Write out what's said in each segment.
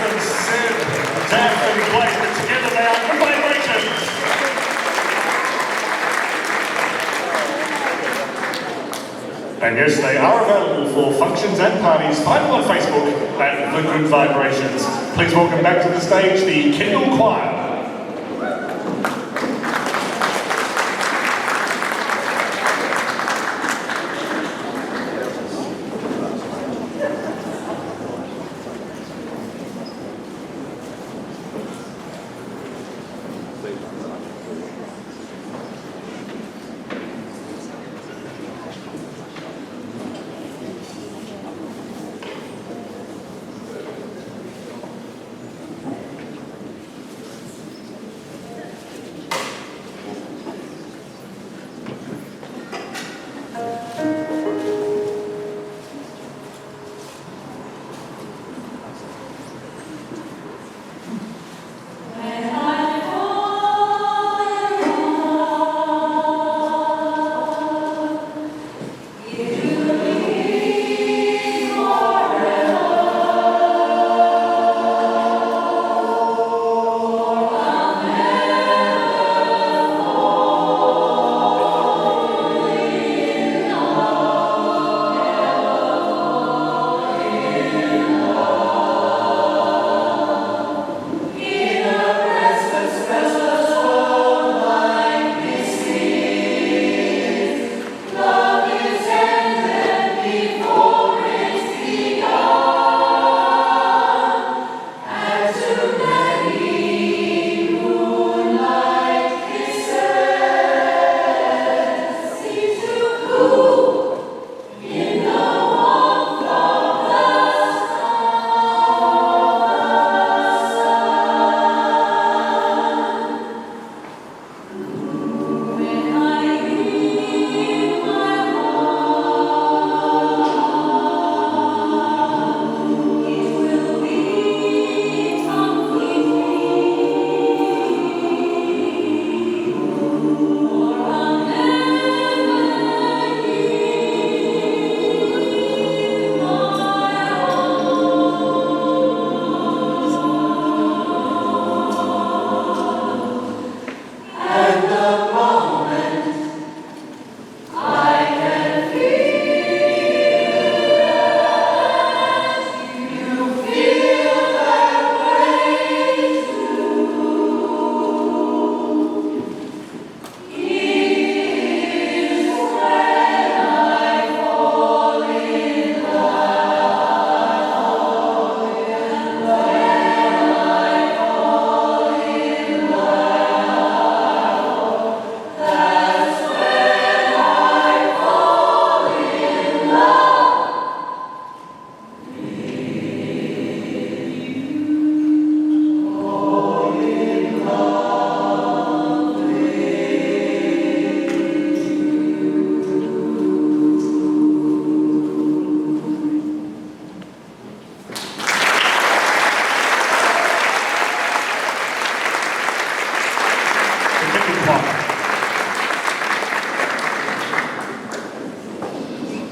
Colin, Seb, Daph and Blake, but together they are good vibrations. And yes, they are available for functions and parties. Find them on Facebook at The Good Vibrations. Please welcome back to the stage the Kindle Choir.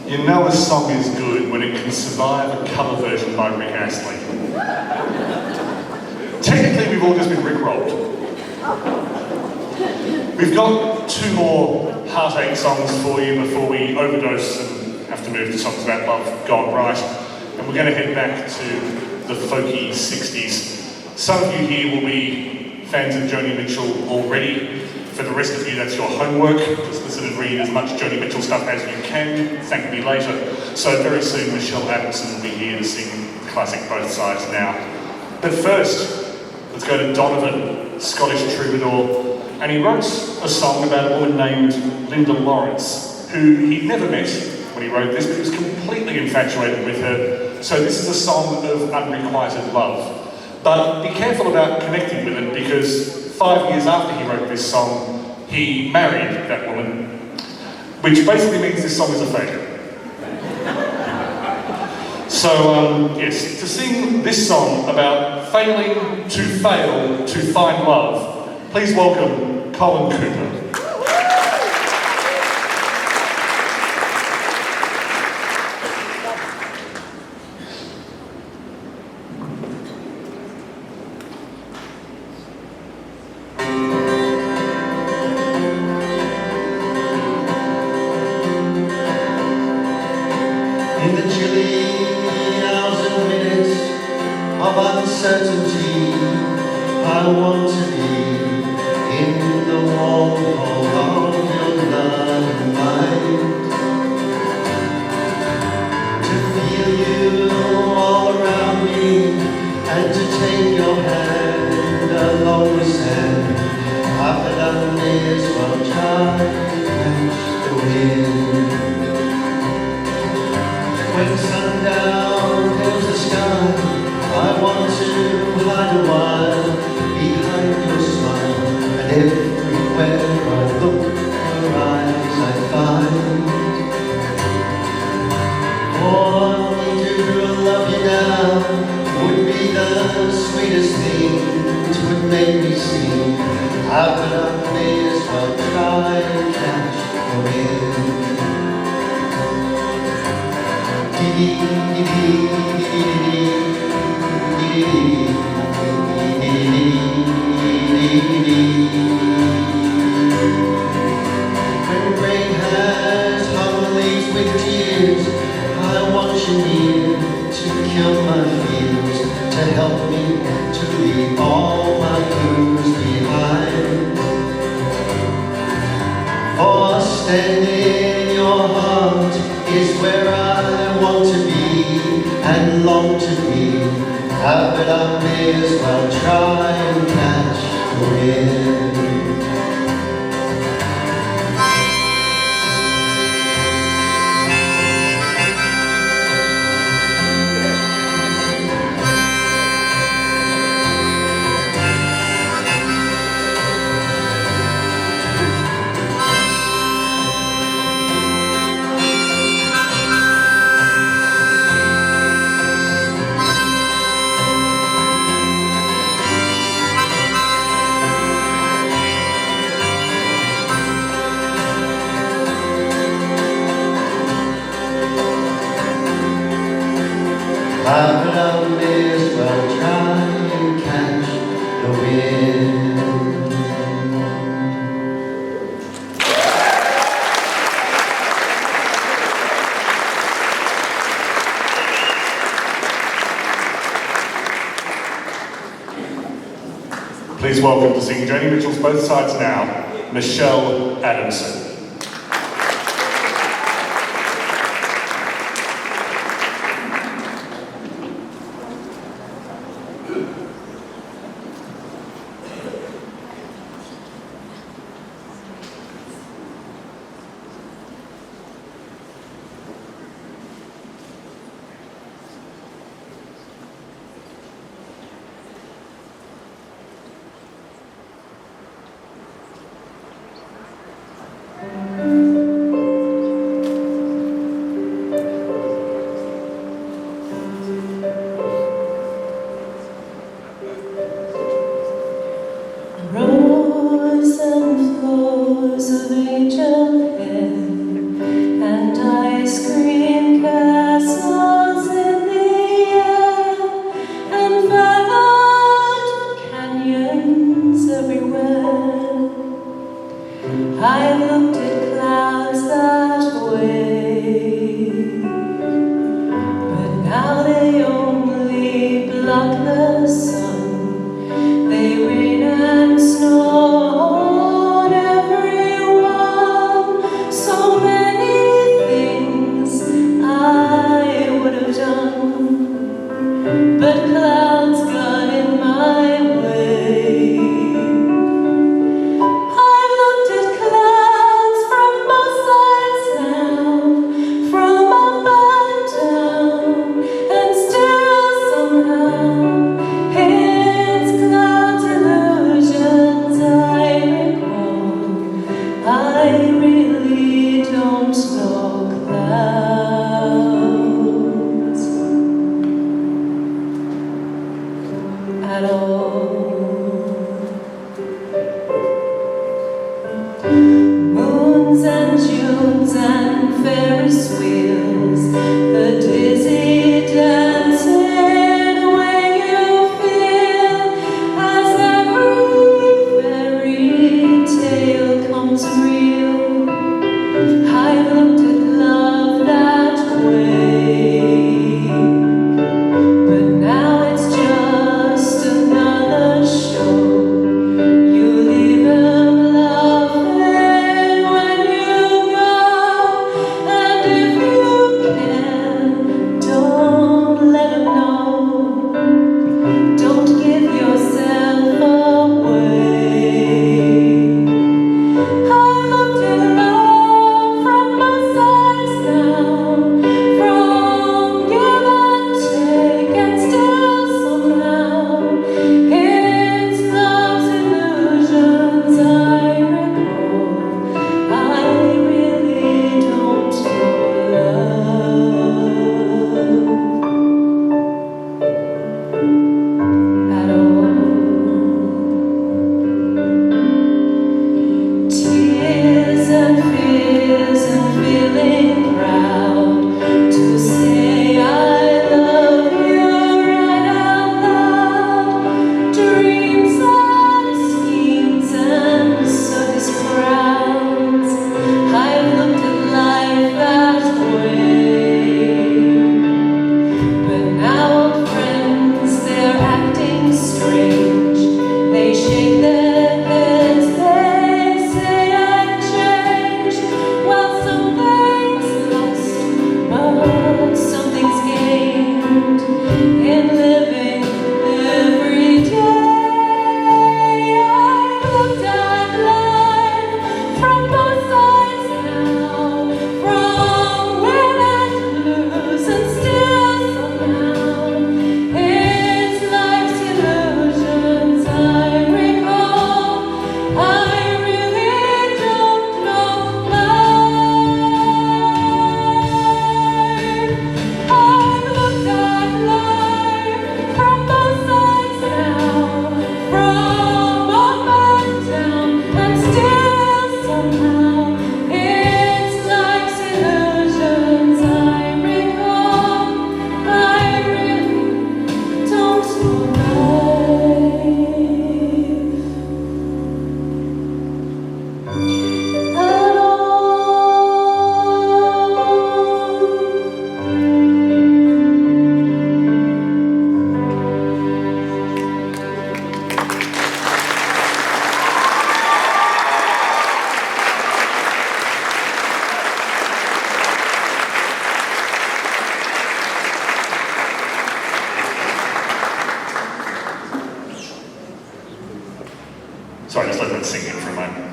You know a song is good when it can survive a cover version by Rick Astley. Technically, we've all just been Rick-rolled. We've got two more Heartache songs for you before we overdose and have to move to songs about love gone right. And we're going to head back to the folky 60s. Some of you here will be fans of Joni Mitchell already. For the rest of you, that's your homework. Just listen and read as much Joni Mitchell stuff as you can. Thank me later. So very soon, Michelle Adamson will be here to sing the classic Both Sides Now. But first, let's go to Donovan, Scottish troubadour. And he wrote a song about a woman named Linda Lawrence, who he'd never met when he wrote this, but he was completely infatuated with her. So this is a song of unrequited love. But be careful about connecting with it, because 5 years after he wrote this song, he married that woman, which basically means this song is a failure. So, yes, to sing this song about failing to fail to find love, please welcome Colin Cooper. I want to be in the warm hall of your love and light, to feel you all around me, and to take your hand along the sand. Half a dozen days while trying to catch the wind. When sundown fills the sky, I want to hide a while behind your smile, and everywhere I look, your eyes I find. For me to love you now would be the sweetest thing. It would make me sing. How could I may as well try and catch the wind. When rain has hung the leaves with tears, I want you near to kill my fears, to help me to leave all my blues behind. For standing in your heart is where I want to be and long to be. How but I may as well try and catch the wind. But I may as well try and catch the wind. Please welcome to sing Joni Mitchell's Both Sides Now, Michelle Adamson. Rows and flows of angel hair and ice cream castles in the air and violet canyons everywhere. I looked at clouds that way, but now they only block the sun. They rain and snow on everyone. So many things I would have done, but clouds got in my way. I've looked at clouds from both sides now, from up and down, and still somehow it's clouds illusions I recall. I really don't know clouds at all. Moons and Junes and Ferris wheels, the dizzy dancing way you feel as every fairy tale comes real. I've looked at love that way, but now it's just another show. Sorry, just let that sink in for a moment.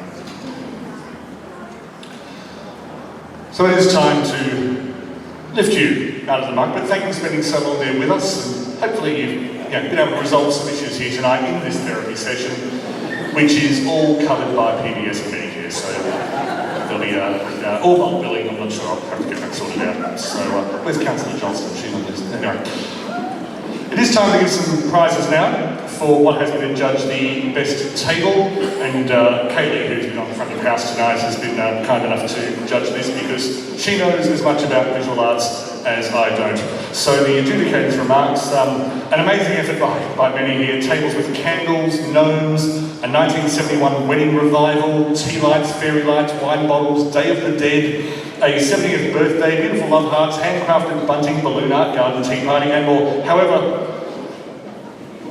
So it is time to lift you out of the muck, but thank you for spending so long there with us, and hopefully you've been able to resolve some issues here tonight in this therapy session, which is all covered by PBS and Medicare, so there'll be all bulk billing. I'm not sure, I'll have to get that sorted out. So where's Councillor Johnston? She's on this. Anyway. It is time to give some prizes now for what has been adjudged the best table, and Kaylee, who's been on the front of the house tonight, has been kind enough to judge this because she knows as much about visual arts as I don't. So the adjudicator's remarks, an amazing effort by many here, tables with candles, gnomes, a 1971 wedding revival, tea lights, fairy lights, wine bottles, Day of the Dead, a 70th birthday, beautiful love hearts, handcrafted bunting, balloon art, garden tea party, and more. However,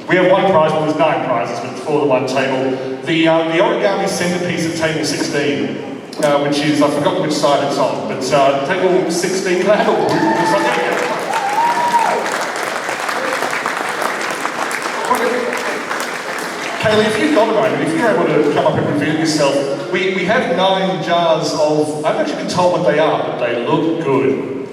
we have one prize, well there's 9 prizes, but for the one table. The origami centrepiece at table 16, which is, I've forgotten which side it's on, but table 16, can I have a whoop? Kaylee, if you've got a moment, if you're able to come up and reveal yourself, we have 9 jars of, I've actually been told what they are, but they look good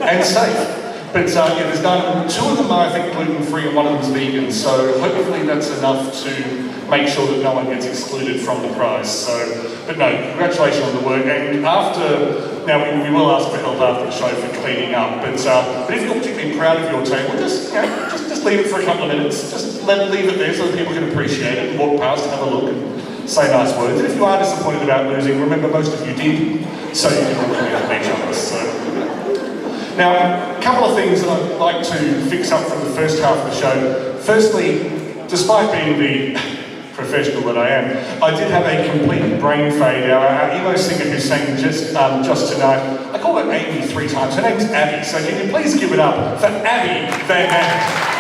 and safe. But there's 9 of them. 2 of them are, I think, gluten-free and 1 of them is vegan, so hopefully that's enough to make sure that no one gets excluded from the prize. So, but no, congratulations on the work. And now we will ask for help after the show for cleaning up, but if you're particularly proud of your table, just leave it for a couple of minutes. Just leave it there so that people can appreciate it and walk past and have a look and say nice words. And if you are disappointed about losing, remember most of you did, so you can all come each other. So. Now, a couple of things that I'd like to fix up from the first half of the show. Firstly, despite being the professional that I am, I did have a complete brain fade. Our emo singer who sang just tonight, I called her Amy 3 times. Her name's Abby, so can you please give it up for Abby Van Dam.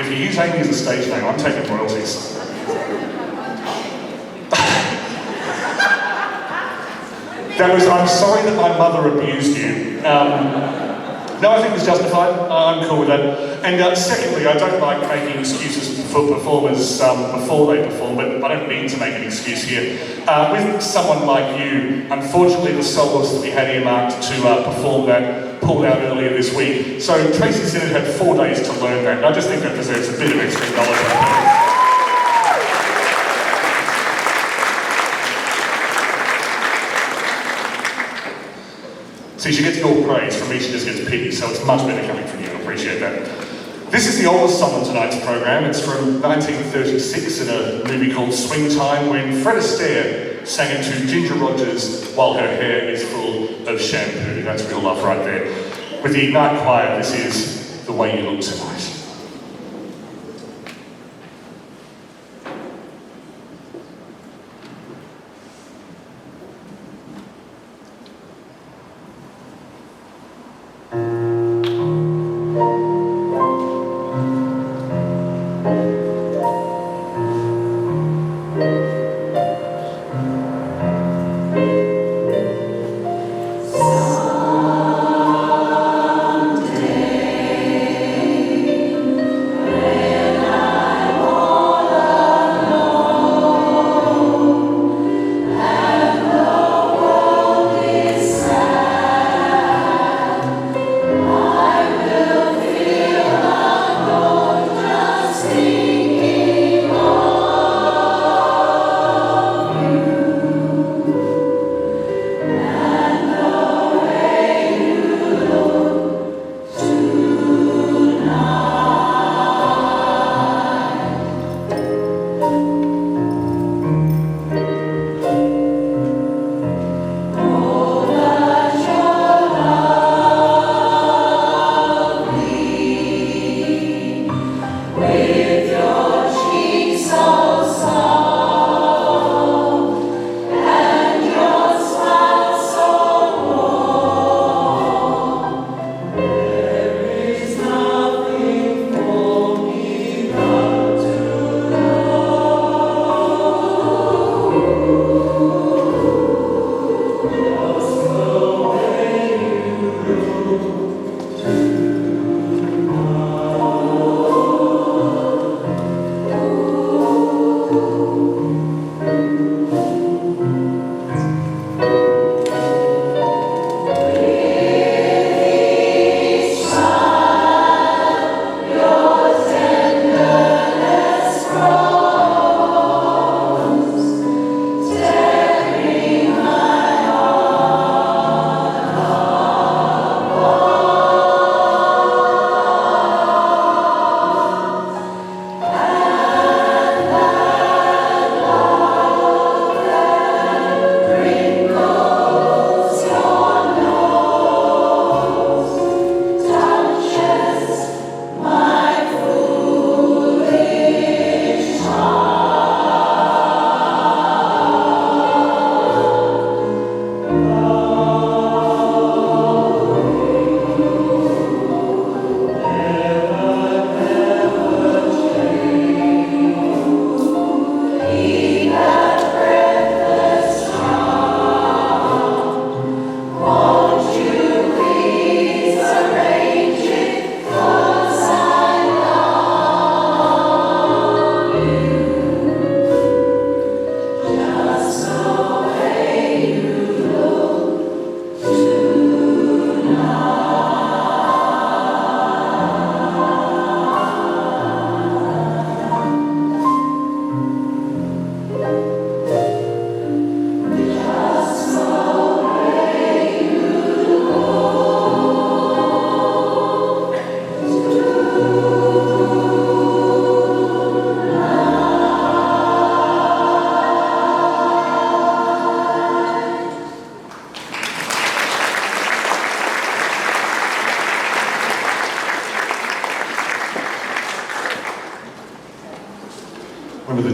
If you use Amy as a stage name, I'm taking royalties. I'm sorry that my mother abused you. No, I think it's justified. I'm cool with that. And secondly, I don't like making excuses for performers before they perform, but I don't need to make an excuse here. With someone like you, unfortunately the soloist that we had earmarked to perform that pulled out earlier this week. So Tracy Sinnott had 4 days to learn that, and I just think that deserves a bit of extra knowledge. See, she gets your praise, from me she just gets pity, so it's much better coming from you, I appreciate that. This is the oldest song on tonight's programme. It's from 1936 in a movie called Swing Time, when Fred Astaire sang it to Ginger Rogers while her hair is full of shampoo. That's real love right there. With the Ignite Choir, this is The Way You Look Tonight. Someday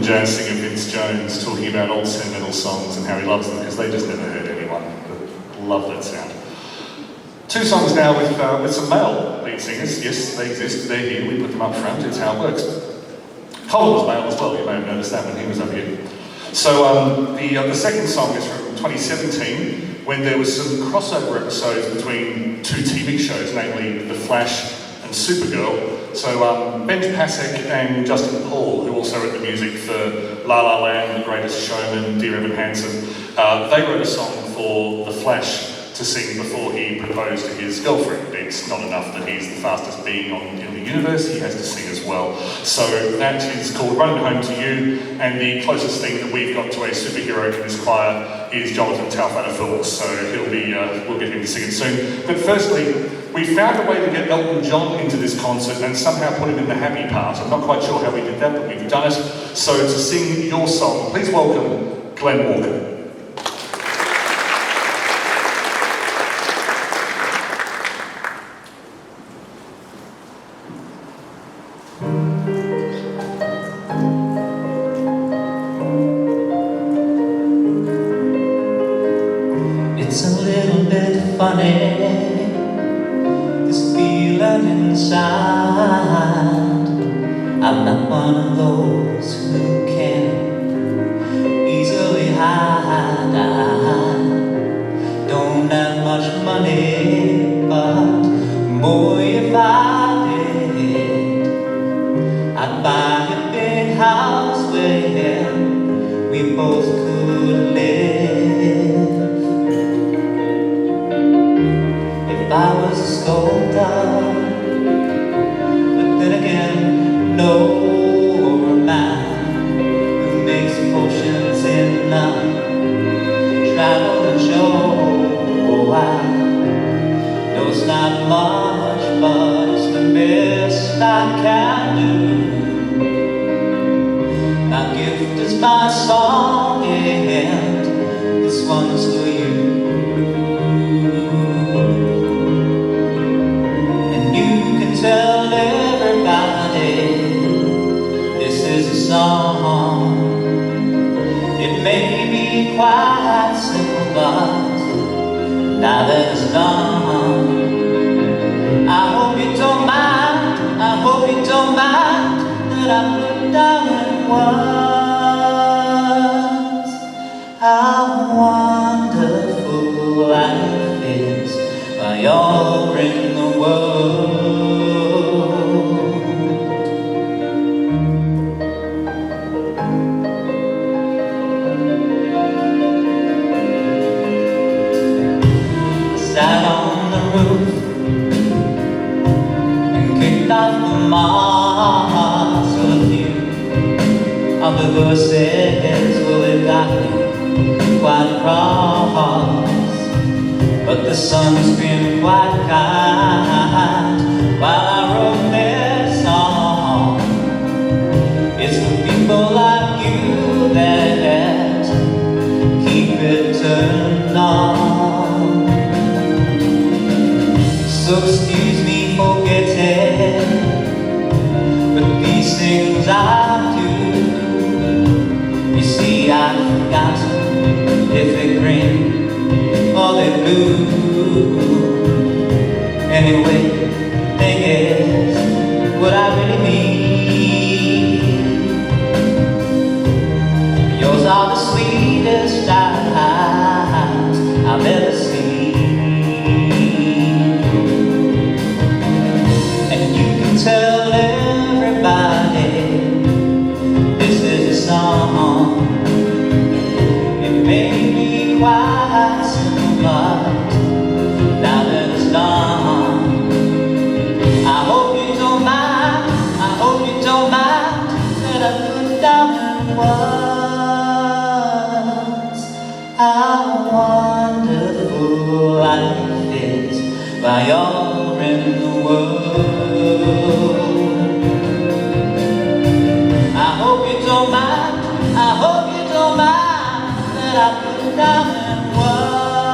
the jazz singer Vince Jones talking about old sentimental songs and how he loves them because they just never heard anyone. But love that sound. Two songs now with some male lead singers. Yes, they exist. They're here. We put them up front. It's how it works. Colin was male as well. You may have noticed that when he was up here. So the second song is from 2017 when there was some crossover episodes between two TV shows, namely The Flash and Supergirl. So Benj Pasek and Justin Paul, who also wrote the music for La La Land, The Greatest Showman, Dear Evan Hansen, they wrote a song for The Flash to sing before he proposed to his girlfriend. It's not enough that he's the fastest being in the universe, he has to sing as well. So that is called Running Home to You, and the closest thing that we've got to a superhero in this choir is Jonathan Taufan, so we'll get him to sing it soon. But firstly, we found a way to get Elton John into this concert and somehow put him in the happy part. I'm not quite sure how we did that, but we've done it. So to sing your song, please welcome Glenn Walker. It's a little bit funny, this feeling inside. I'm not one of those who can easily hide. I don't have much money, but boy, if I did, I'd buy a big house where we both could live. I was a sculptor, but then again, no, or a man who makes potions in love, travel and show. I know it's not much, but it's the best I can do. My gift is my song, and this one's for you. Tell everybody this is a song. It may be quite simple, but now that it's done, I hope you don't mind, I hope you don't mind that I put down in words how wonderful life is while you're in the world. Sat on the roof and kicked out the moss. A few of the verses, well, they've got me quite cross, but the sun's been quite kind while I wrote this song. It's for people like you that keep it turned on. So excuse me for getting, but these things I do. You see, I've forgotten if they green or they blue. Anyway, thing is, what I really mean. Yours are the sweetest eyes I've ever seen. Tell everybody this is a song. It may be quite simple, but now that it's done, I hope you don't mind, I hope you don't mind that I put down in words how wonderful life is while you're in the world. I hope you don't mind, I hope you don't mind that I put it down in words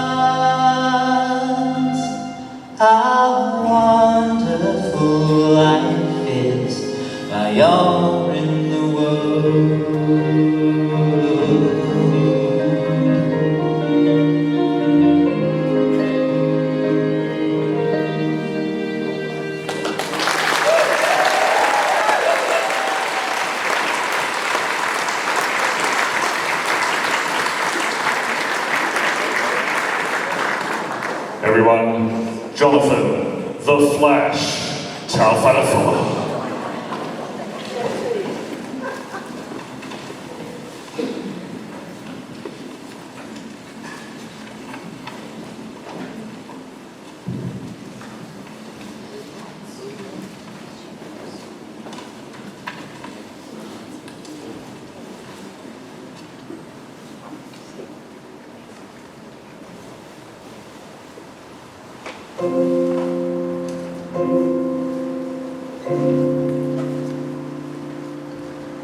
how wonderful life is while you're in the world. Everyone, Jonathan, The Flash, Tau Whanafoa.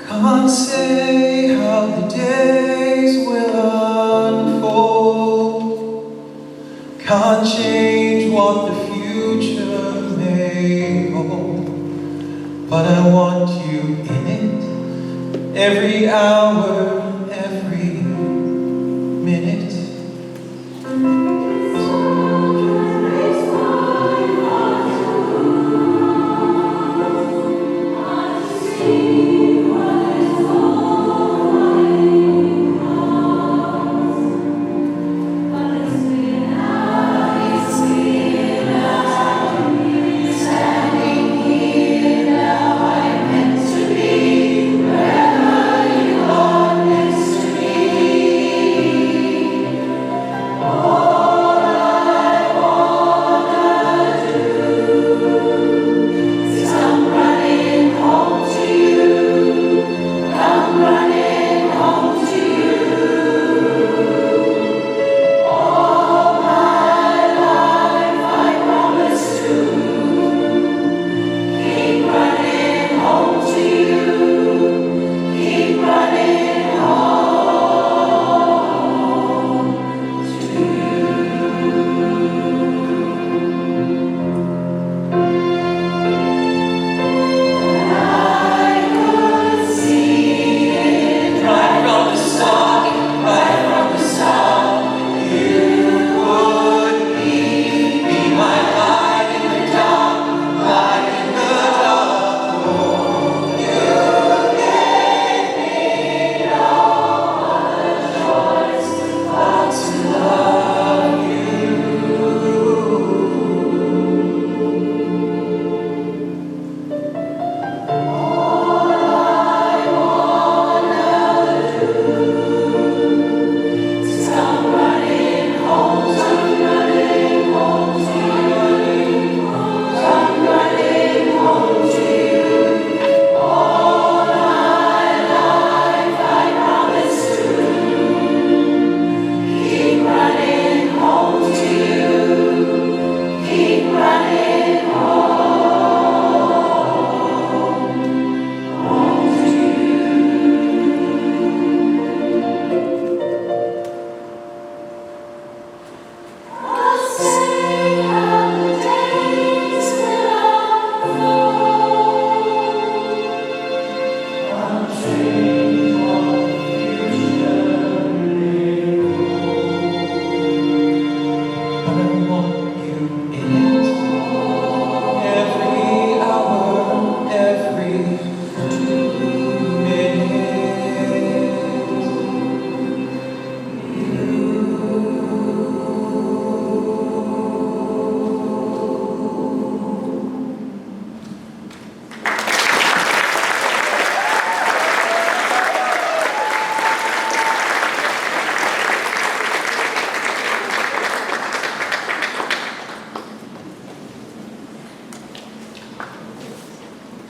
Can't say how the days will unfold. Can't change what the future may hold. But I want you in it, every hour, every minute.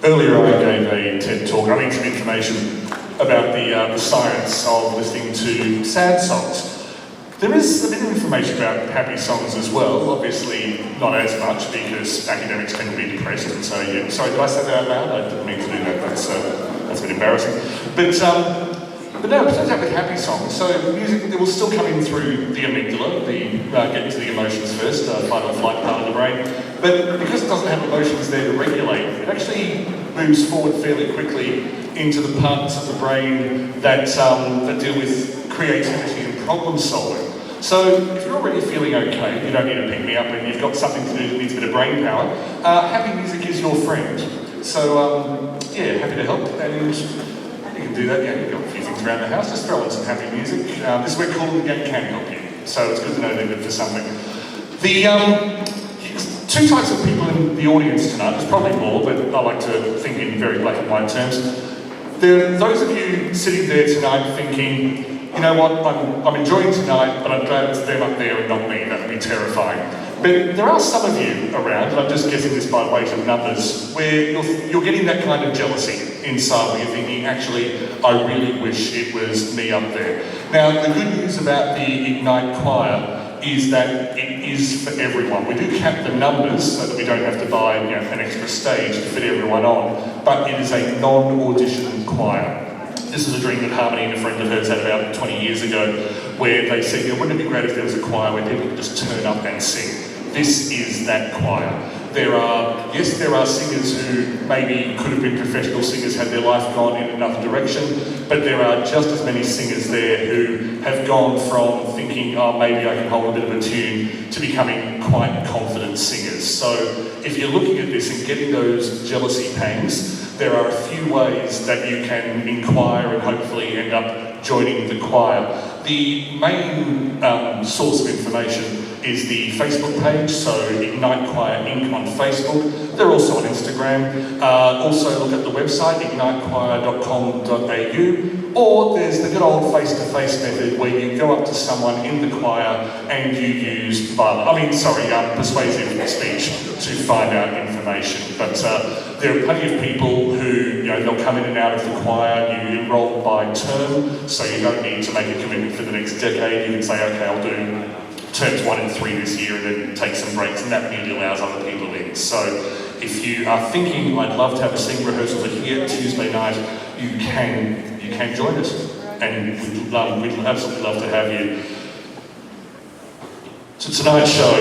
Earlier I gave a TED talk, I mean some information about the science of listening to sad songs. There is a bit of information about happy songs as well, obviously not as much because academics tend to be depressed and so yeah. Sorry, did I say that out loud? I didn't mean to do that, that's a bit embarrassing. But no, besides that with happy songs, so music that will still come in through the amygdala, get into the emotions first, fight or flight part of the brain. But because it doesn't have emotions there to regulate, it actually moves forward fairly quickly into the parts of the brain that deal with creativity and problem solving. So if you're already feeling okay, you don't need to pick me up, and you've got something to do that needs a bit of brain power, happy music is your friend. So yeah, happy to help, and you can do that. Yeah, you've got a few things around the house, just throw in some happy music. This is where Colin again can help you, so it's good to know they're good for something. The two types of people in the audience tonight, there's probably more, but I like to think in very black and white terms. There are those of you sitting there tonight thinking, you know what, I'm enjoying tonight, but I'm glad it's them up there and not me. That would be terrifying. But there are some of you around, and I'm just guessing this by weight of numbers, where you're getting that kind of jealousy inside where you're thinking, actually, I really wish it was me up there. Now, the good news about the Ignite Choir is that it is for everyone. We do cap the numbers so that we don't have to buy an extra stage to fit everyone on, but it is a non-audition choir. This is a dream that Harmony and a friend of hers had about 20 years ago, where they said, wouldn't it be great if there was a choir where people could just turn up and sing? This is that choir. There are singers who maybe could have been professional singers had their life gone in another direction, but there are just as many singers there who have gone from thinking, oh, maybe I can hold a bit of a tune, to becoming quite confident singers. So if you're looking at this and getting those jealousy pangs, there are a few ways that you can inquire and hopefully end up joining the choir. The main source of information is the Facebook page, so Ignite Choir Inc. on Facebook. They're also on Instagram. Also look at the website, ignitechoir.com.au, or there's the good old face-to-face method where you go up to someone in the choir and you use persuasive speech to find out information. But there are plenty of people who, they'll come in and out of the choir. You enroll by term, so you don't need to make a commitment for the next decade. You can say, okay, I'll do terms 1 and 3 this year and then take some breaks, and that really allows other people in. So if you are thinking, I'd love to have a sing rehearsal here Tuesday night, you can join us, and we'd absolutely love to have you. So tonight's show,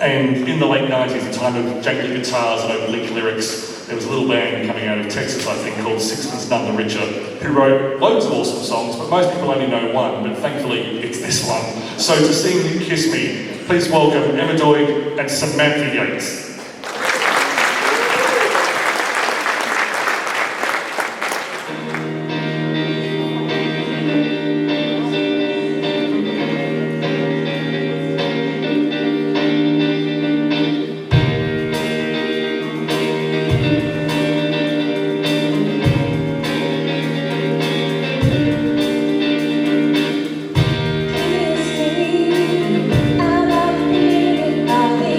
and in the late 90s, a time of jangly guitars and oblique lyrics, there was a little band coming out of Texas, I think, called Sixpence None the Richer, who wrote loads of awesome songs, but most people only know one, but thankfully it's this one. So to sing Kiss Me, please welcome Emma Doig and Samantha Yeates. Kiss me, I'm not feeling, I'll be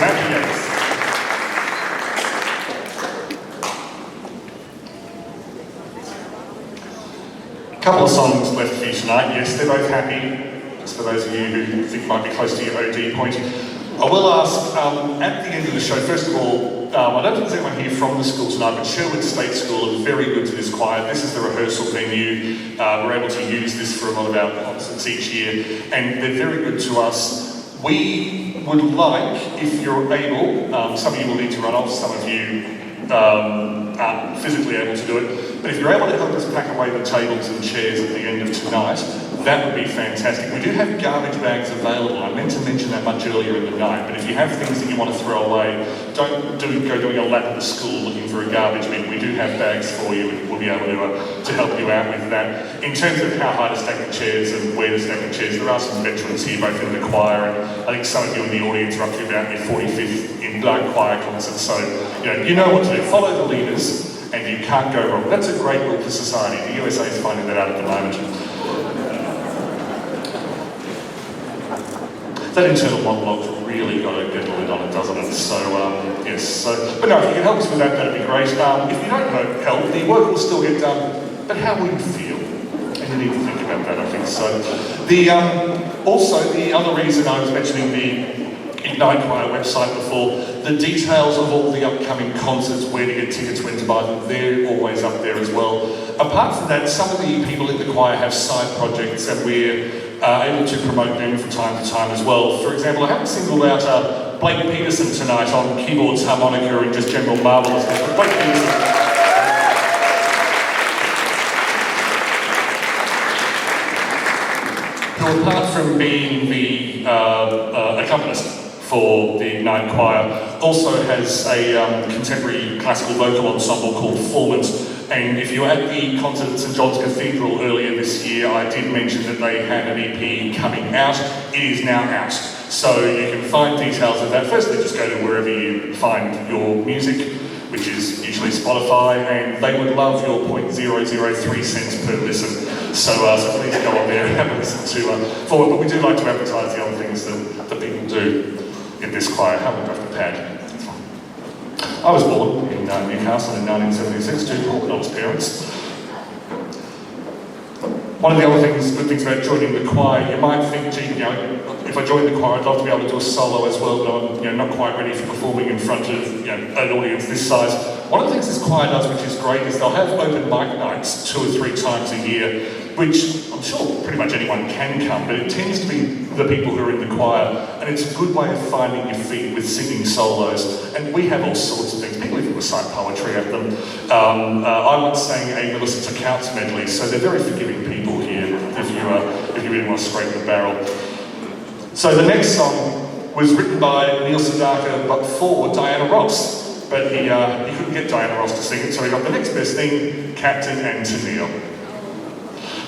Samantha Yeates. A couple of songs left for you tonight. Yes, they're both happy. Just for those of you who think might be close to your OD point. I will ask, at the end of the show, first of all, I don't think there's anyone here from the school tonight, but Sherwood State School are very good to this choir. This is the rehearsal venue. We're able to use this for a lot of our concerts each year, and they're very good to us. We would like, if you're able, some of you will need to run off, some of you aren't physically able to do it, but if you're able to help us pack away the tables and chairs at the end of tonight, that would be fantastic. We do have garbage bags available. I meant to mention that much earlier in the night, but if you have things that you want to throw away, don't go doing a lap of the school looking for a garbage bin. We do have bags for you, and we'll be able to help you out with that. In terms of how high to stack the chairs and where to stack the chairs, there are some veterans here, both in the choir, and I think some of you in the audience are up to about your 45th in choir concert, so you know what to do. Follow the leaders, and you can't go wrong. That's a great rule for society. The USA is finding that out at the moment. That internal monologue's really got to get a lid on it, doesn't it? So, yes. But no, if you can help us with that, that'd be great. If you don't help, the work will still get done, but how will you feel? And you need to think about that, I think. So, also, the other reason I was mentioning the Ignite Choir website before, the details of all the upcoming concerts, where to get tickets, when to buy them, they're always up there as well. Apart from that, some of the people in the choir have side projects, and we're able to promote them from time to time as well. For example, I haven't singled out Blake Peterson tonight on keyboards, harmonica, and just general marvellousness. But Blake Peterson, who apart from being the accompanist for the Ignite Choir, also has a contemporary classical vocal ensemble called Formant. And if you were at the concert at St John's Cathedral earlier this year, I did mention that they had an EP coming out. It is now out. So you can find details of that. Firstly, just go to wherever you find your music, which is usually Spotify, and they would love your 0.003 cents per listen. So please go on there and have a listen to Forward. But we do like to advertise the other things that people do in this choir. How would I have to pad? I was born in Newcastle in 1976 to Paul Bell's parents. One of the other good things about joining the choir, you might think, gee, if I join the choir, I'd love to be able to do a solo as well, but I'm not quite ready for performing in front of an audience this size. One of the things this choir does, which is great, is they'll have open mic nights 2 or 3 times a year, which I'm sure pretty much anyone can come, but it tends to be the people who are in the choir, and it's a good way of finding your feet with singing solos. And we have all sorts of things. People even recite poetry at them. I once sang a Melissa Counts medley, so they're very forgiving people here if you really want to scrape the barrel. So the next song was written by Neil Sedaka, but for Diana Ross. But he couldn't get Diana Ross to sing it, so he got the next best thing, Captain and Tennille.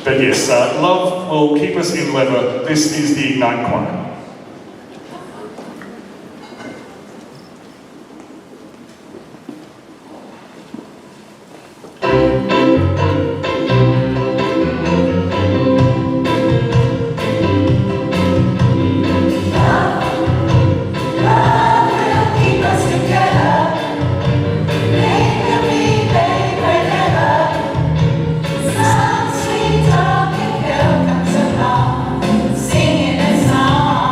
But yes, love will keep us in leather. This is the Ignite Choir. Singing a song.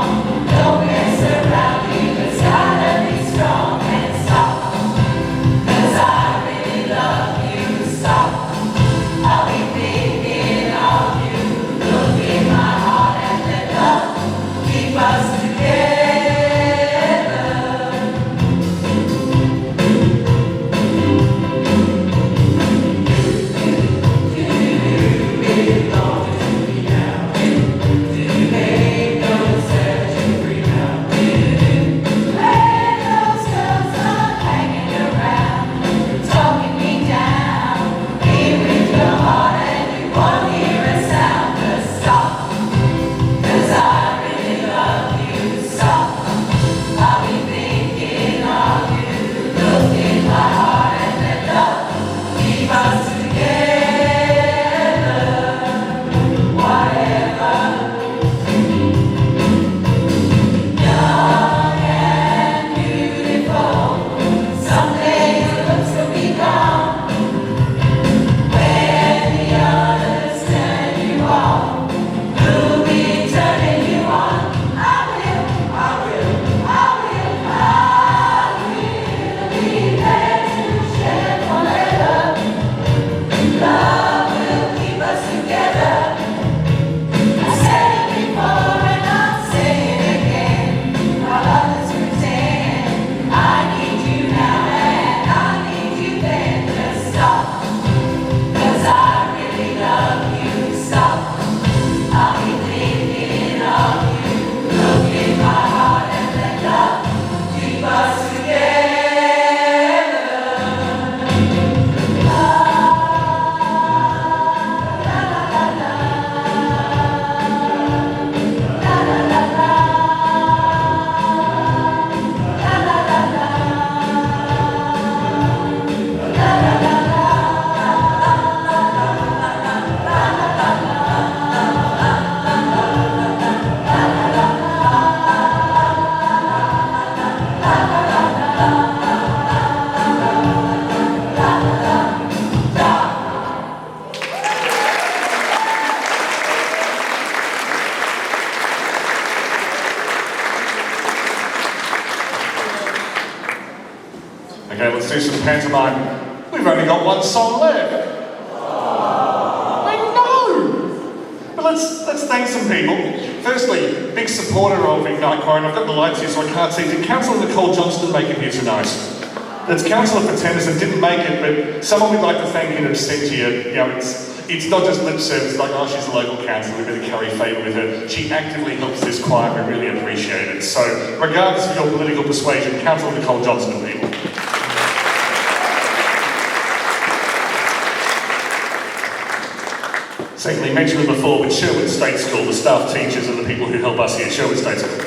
Okay, let's do some pantomime. We've only got one song left. I know! But let's thank some people. Firstly, big supporter of Ignite Choir, and I've got the lights here so I can't see. Did Councillor Nicole Johnston make it here tonight? That's Councillor for Tennyson, didn't make it, but someone we'd like to thank in absentia. You know, it's not just lip service, like, oh, she's a local councillor, we better carry favour with her. She actively helps this choir, we really appreciate it. So, regardless of your political persuasion, Councillor Nicole Johnston, people. Secondly, mentioned it before, but Sherwood State School, the staff teachers and the people who help us here, Sherwood State School.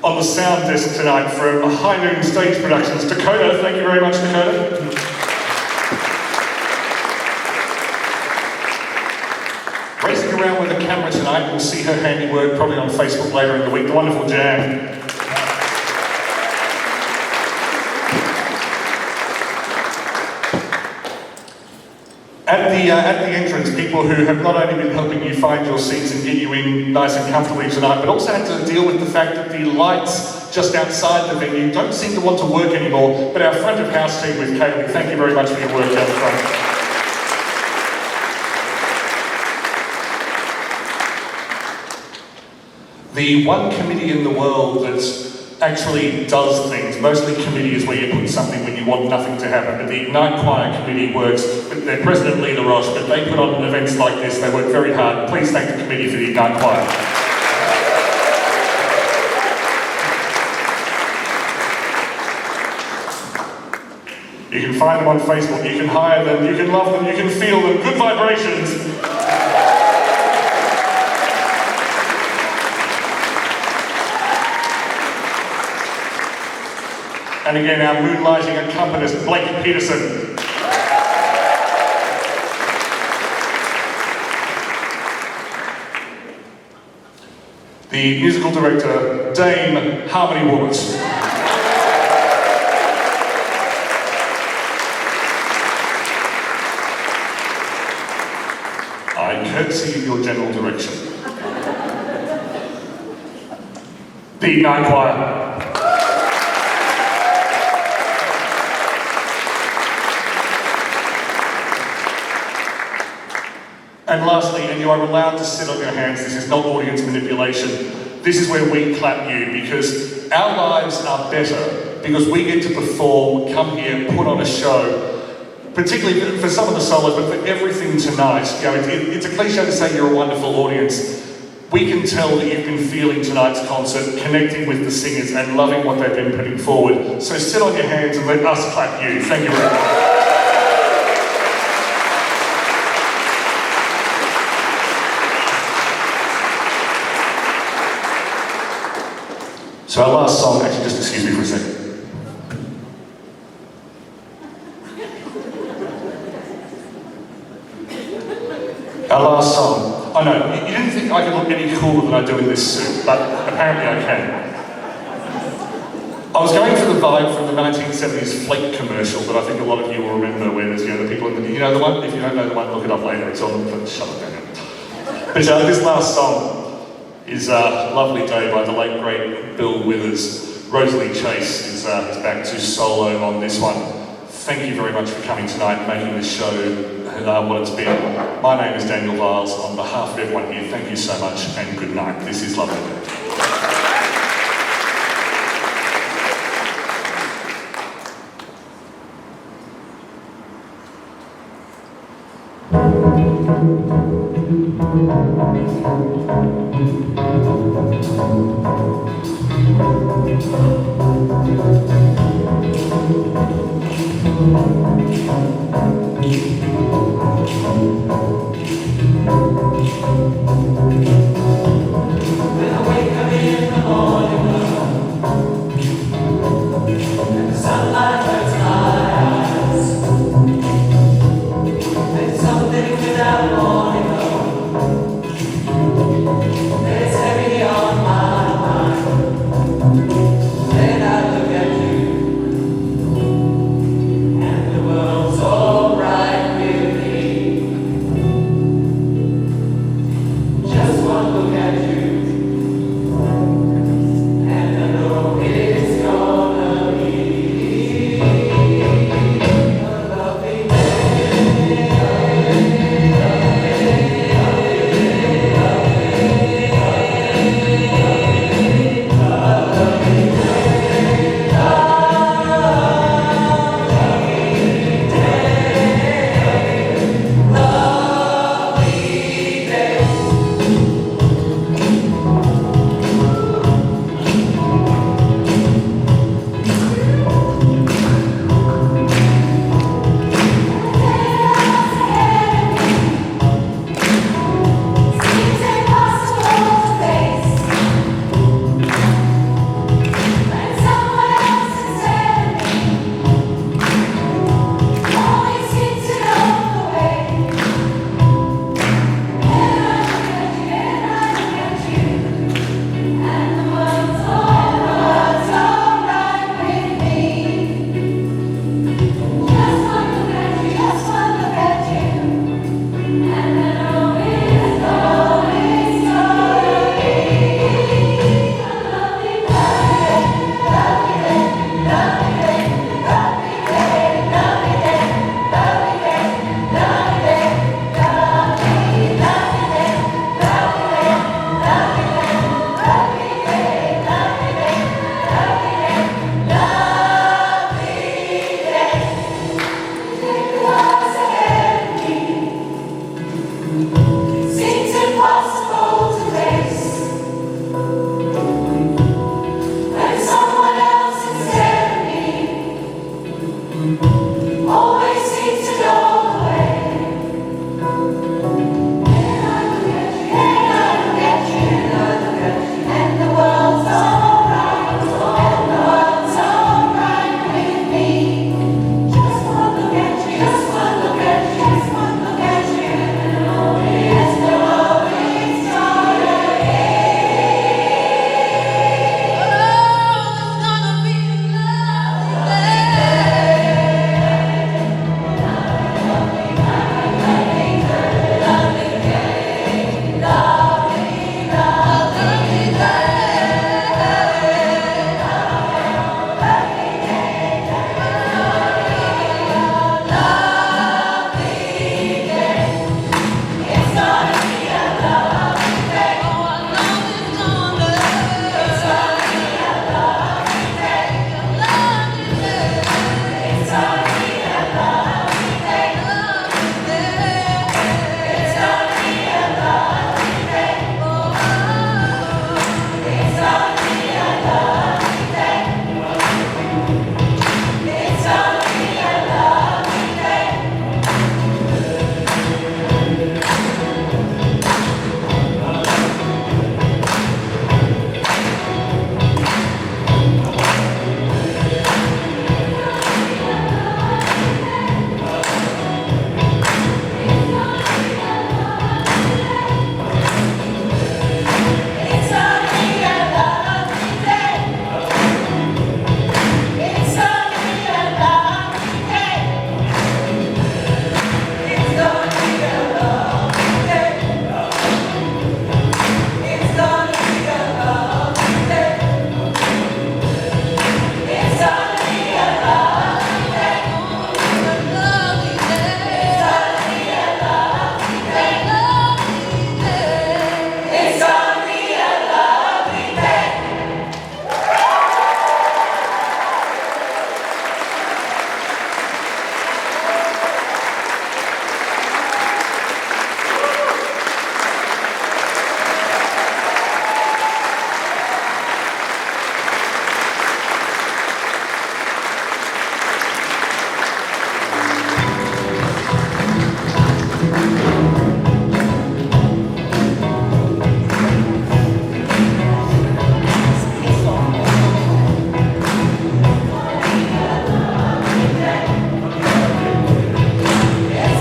On the sound desk tonight from High Noon Stage Productions, Dakota, thank you very much, Dakota. Racing around with a camera tonight, we'll see her handiwork probably on Facebook later in the week, the wonderful Jan. At the entrance, people who have not only been helping you find your seats and get you in nice and comfortably tonight, but also had to deal with the fact that the lights just outside the venue don't seem to want to work anymore. But our front of house team with Kaylee, thank you very much for your work out the front. The one committee in the world that actually does things, mostly committee is where you put something when you want nothing to happen, but the Ignite Choir committee works with their president, Lee LaRoche, but they put on events like this, they work very hard. Please thank the committee for the Ignite Choir. You can find them on Facebook, you can hire them, you can love them, you can feel them. Good vibrations. And again, our moonlighting accompanist, Blake Peterson. The musical director, Dame Harmony Woods. I curtsy your general direction. The Ignite Choir. And lastly, and you are allowed to sit on your hands, this is not audience manipulation, this is where we clap you, because our lives are better because we get to perform, come here, put on a show, particularly for some of the solos, but for everything tonight. You know, it's a cliche to say you're a wonderful audience. We can tell that you've been feeling tonight's concert, connecting with the singers and loving what they've been putting forward. So sit on your hands and let us clap you. Thank you very much. So our last song, actually just excuse me for a second. Our last song. I know, you didn't think I could look any cooler than I do in this suit, but apparently I can. I was going for the vibe from the 1970s Flake commercial that I think a lot of you will remember, where there's, you know, the people in the, you know the one? If you don't know the one, look it up later, it's on, shut it down. But this last song is a Lovely Day by the late great Bill Withers. Rosalie Chase is back to solo on this one. Thank you very much for coming tonight, making this show what it's been. My name is Daniel Viles. On behalf of everyone here, thank you so much and good night. This is Lovely Day.